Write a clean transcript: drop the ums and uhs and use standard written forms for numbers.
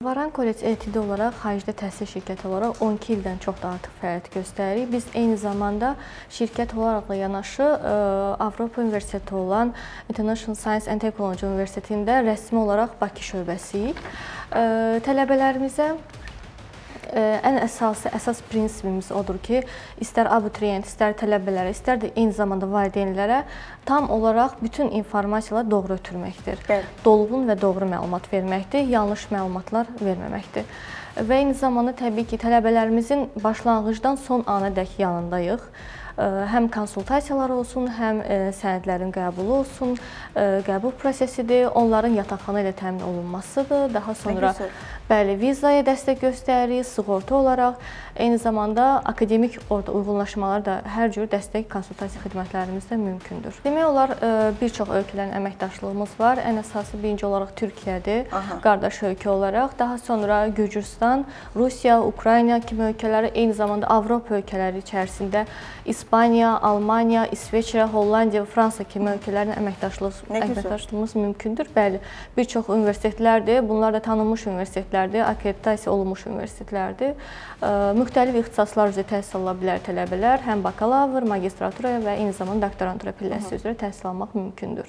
Varan College Ltd olaraq xaricdə təhsil şirkəti olaraq 12 ildən çox da artıq fəaliyyət göstəririk. Biz eyni zamanda şirkət olaraqla yanaşı Avropa Universiteti olan International Science and Technology Universitetində rəsmi olaraq Bakı şöbəsiyik. Tələbələrimizə ən əsas prinsipimiz odur ki, istər abituriyent, istər tələbələrə, istər də eyni zamanda valideynlərə tam olaraq bütün informasiyaları doğru ötürməkdir. Dolğun və doğru məlumat verməkdir, yanlış məlumatlar verməməkdir. Və eyni zamanda təbii ki, tələbələrimizin başlanğıcdan son anadək yanındayıq. Həm konsultasiyalar olsun, həm sənədlərin qəbulu olsun, qəbul prosesidir, onların yataqxana ilə təmin olunmasıdır. Daha sonra bəli, vizaya dəstək göstəririk, sığorta olaraq, eyni zamanda akademik uyğunlaşmalar da hər cür dəstək konsultasiya xidmətlərimiz də mümkündür. Demək olar, bir çox ölkələrin əməkdaşlığımız var. Ən əsası birinci olaraq Türkiyədir, qardaş ölkə olaraq. Daha sonra Gürcüstan, Rusiya, Ukrayna kimi ölkələri, eyni zamanda Avropa ölkələri içərisində İspaniya, Almaniya, İsveçrə, Hollandiya, Fransa kimi ölkələrin əməkdaşlığımız mümkündür. Bəli, bir çox universitetlərdir. Bunlar da tanınmış universitetlərdir, akkreditasiya olunmuş universitetlərdir. Müxtəlif ixtisaslar üzrə təhsil ala bilər tələbələr. Həm bakalavr, magistratura və eyni zamanda doktorantura pilləsi üzrə təhsil almaq mümkündür.